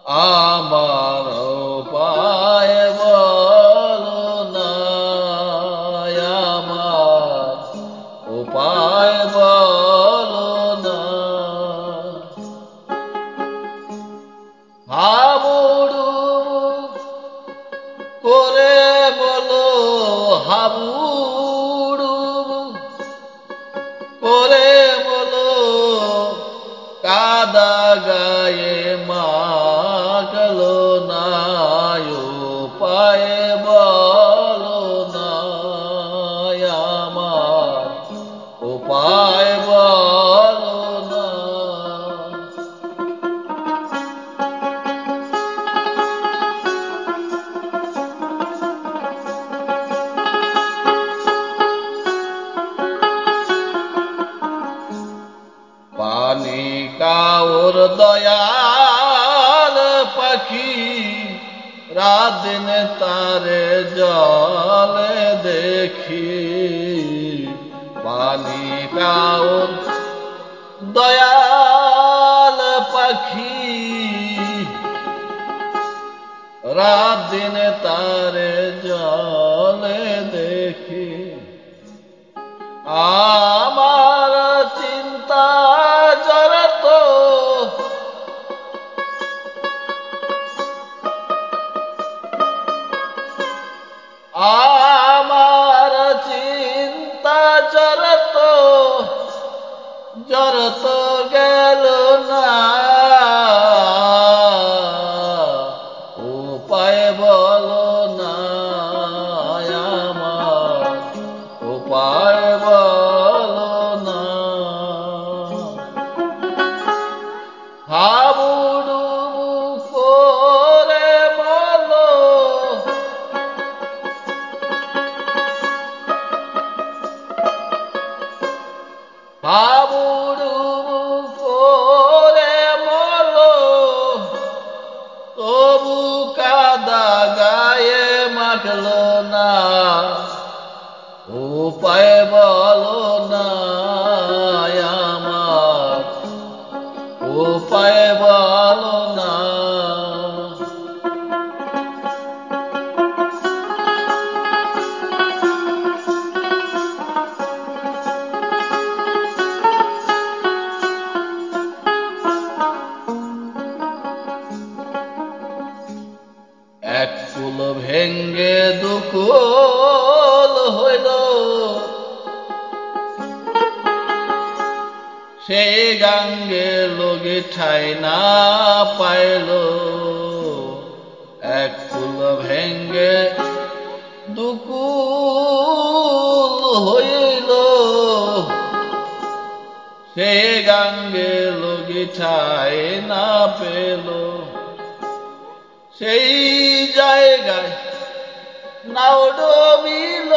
আমার উপায় বলো না, আমার উপায় বলো না। হাবুডু করে বলো, হাবুডু করে বলো, কাদা গায়ে মাখলো না, উপায় বলো না, আমার উপায় বলো না। পানি কাউর দয়াল পাখি, রাত দিন তারে জলে দেখি। পানি কাউর দয়াল পাখি, রাত দিন তারে জলে দেখি। আমার চিন্তা জড়ত, আমার চিন্তা জড়ত, জড়ত গেল না, উপায় বলো না, আমার উপায় বলো না। হাবুডু করে বলো, হাবুডু করে বলো, তবু কাদা গায়ে মাখলো না, উপায় বলো না, আমার উপায় বলো না। এক কুল ভেঙ্গে দুকুল হইল, সেই গাঙ্গে লগি ঠাই না পাইল। এক কুল ভেঙ্গে দুকুল হইল, সেই গাঙ্গে লগি ঠাই না পেল। সেই জায়গায় নাও ডুবিল,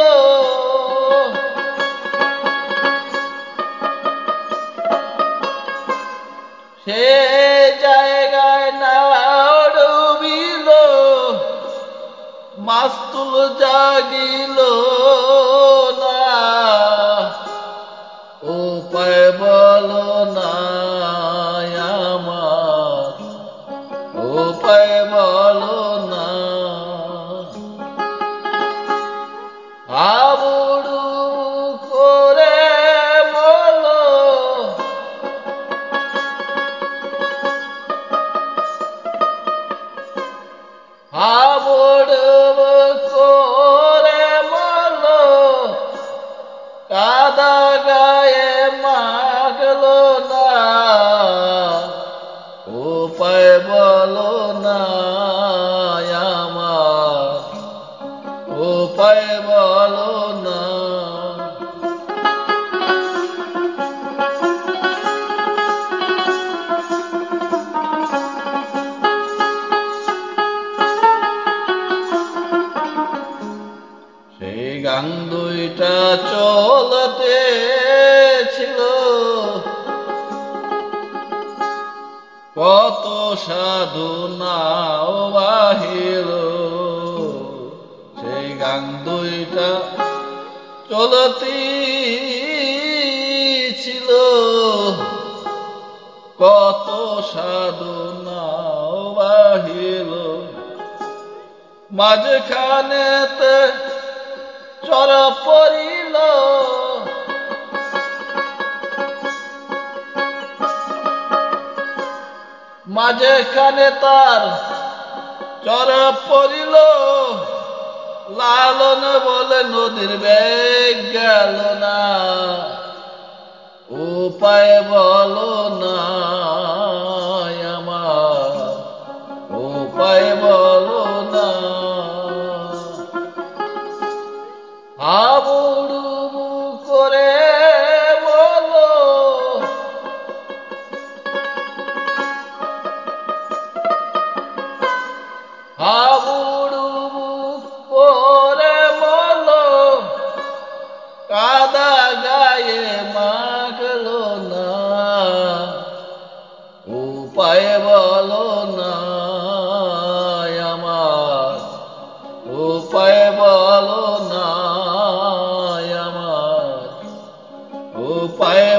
সে জায়গায় নাও ডুবিল, মাস্তুল জাগিল না, উপায় বলো না, আমার উপায় বলো না। হাবুডু করে বলো, হাবুডু করে বলো, কাদা গায়ে মাখলো না, উপায় বলো না, আমার উপায় বলো না। সেই গান দুইটা চলতে ছিল, কত সাধু নাও বাহিল। সেই গান দুইটা চলতি ছিল, কত সাধু নাও বাহিল। মাঝখানেতে চর পড়িল মাঝখানে তার চর পড়িল লালন বলে নদীর বেগ গেল না উপায় বলো না আমার উপায় বলো না হাবুডুবু করে বলো হাবুডুবু করে বলো কাদা গায়ে মাখলো না উপায় বলো না আমার উপায় বলো না আমার উপায়